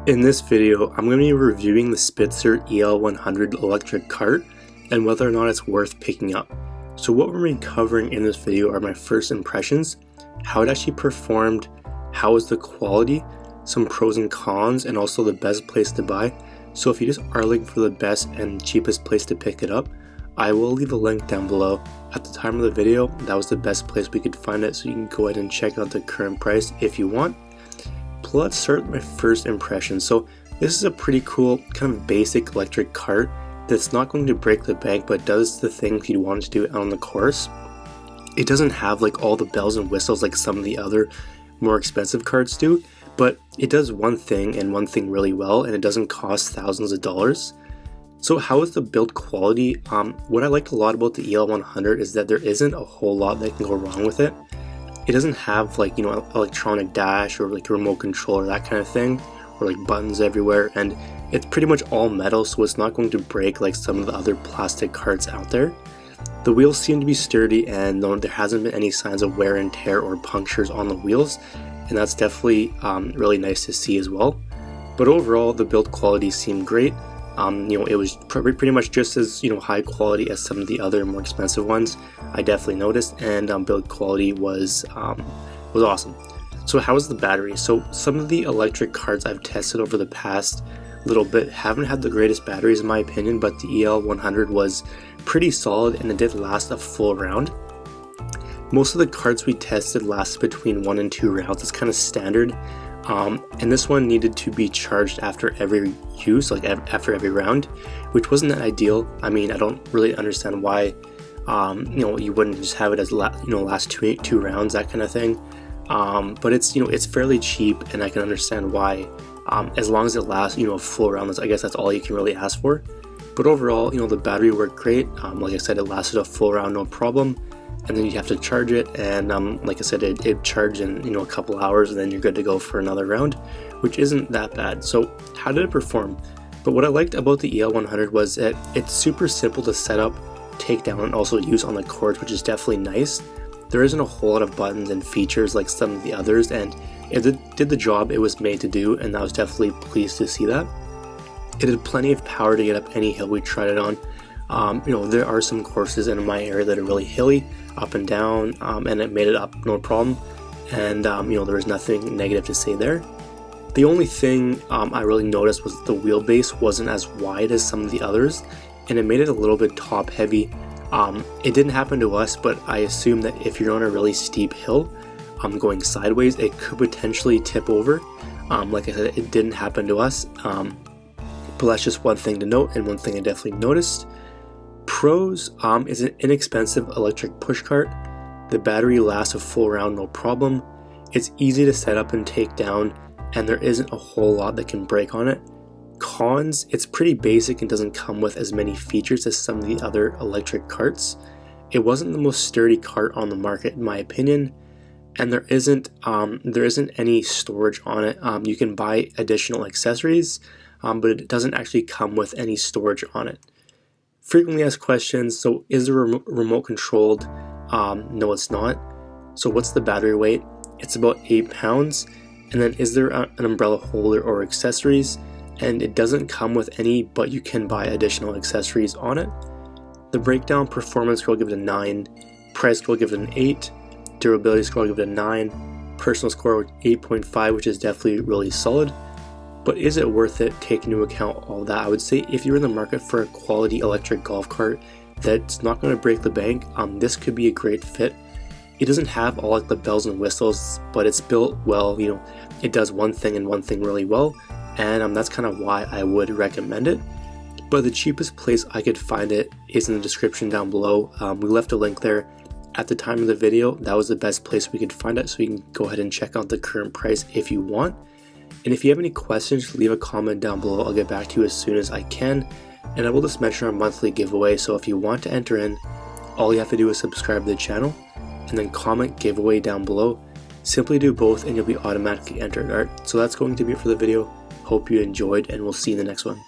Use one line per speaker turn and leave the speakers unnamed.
In this video, I'm going to be reviewing the Spitzer EL100 electric cart and whether or not it's worth picking up. So what we're going to be covering in this video are my first impressions, how it actually performed, how is the quality, some pros and cons, and also the best place to buy. So if you just are looking for the best and cheapest place to pick it up, I will leave a link down below. At the time of the video, that was the best place we could find it, so you can go ahead and check out the current price if you want. But let's start with my first impression. So this is a pretty cool kind of basic electric cart that's not going to break the bank, but does the things you want it to do out on the course. It doesn't have like all the bells and whistles like some of the other more expensive carts do, but it does one thing and one thing really well, and it doesn't cost thousands of dollars. So how is the build quality? What I liked a lot about the EL100 is that there isn't a whole lot that can go wrong with it. It doesn't have like, electronic dash or like a remote control or that kind of thing, or like buttons everywhere, and it's pretty much all metal, so it's not going to break like some of the other plastic carts out there. The wheels seem to be sturdy, and there hasn't been any signs of wear and tear or punctures on the wheels, and that's definitely really nice to see as well. But overall, the build quality seemed great. It was pretty much just as high quality as some of the other more expensive ones. I definitely noticed, and build quality was awesome. So how is the battery? So some of the electric carts I've tested over the past little bit haven't had the greatest batteries in my opinion, but the EL100 was pretty solid and it did last a full round. Most of the carts we tested lasted between 1 and 2 rounds. It's kind of standard. And this one needed to be charged after every use, like after every round, which wasn't that ideal. I mean, I don't really understand why, you wouldn't just have it as last two rounds, that kind of thing. But it's fairly cheap, and I can understand why. As long as it lasts, a full round, I guess that's all you can really ask for. But overall, the battery worked great. Like I said, it lasted a full round, no problem. And then you have to charge it, and like I said, it charged in a couple hours, and then you're good to go for another round, which isn't that bad. So how did it perform? But what I liked about the EL100 was that it's super simple to set up, take down, and also use on the course, which is definitely nice. There isn't a whole lot of buttons and features like some of the others, and it did the job it was made to do, and I was definitely pleased to see that. It had plenty of power to get up any hill we tried it on. There are some courses in my area that are really hilly, up and down, and it made it up no problem, and there was nothing negative to say there. The only thing I really noticed was the wheelbase wasn't as wide as some of the others, and it made it a little bit top heavy. It didn't happen to us, but I assume that if you're on a really steep hill going sideways, it could potentially tip over. Like I said, it didn't happen to us, but that's just one thing to note, and one thing I definitely noticed. Pros is an inexpensive electric pushcart. The battery lasts a full round no problem. It's easy to set up and take down, and there isn't a whole lot that can break on it. Cons, it's pretty basic and doesn't come with as many features as some of the other electric carts. It wasn't the most sturdy cart on the market in my opinion, and there isn't any storage on it. You can buy additional accessories, but it doesn't actually come with any storage on it. Frequently asked questions. So is it remote controlled? No, it's not. So what's the battery weight? It's about 8 pounds. And then is there an umbrella holder or accessories? And it doesn't come with any, but you can buy additional accessories on it. The breakdown performance score, I'll give it a 9. Price score, I'll give it an 8. Durability score, I'll give it a 9. Personal score, 8.5, which is definitely really solid. But is it worth it, taking into account all that? I would say if you're in the market for a quality electric golf cart that's not going to break the bank, this could be a great fit. It doesn't have all like the bells and whistles, but it's built well. It does one thing and one thing really well, and that's kind of why I would recommend it. But the cheapest place I could find it is in the description down below. We left a link there. At the time of the video, that was the best place we could find it, so you can go ahead and check out the current price if you want. And if you have any questions, leave a comment down below. I'll get back to you as soon as I can. And I will just mention our monthly giveaway. So if you want to enter in, all you have to do is subscribe to the channel and then comment giveaway down below. Simply do both and you'll be automatically entered. Alright, so that's going to be it for the video. Hope you enjoyed, and we'll see you in the next one.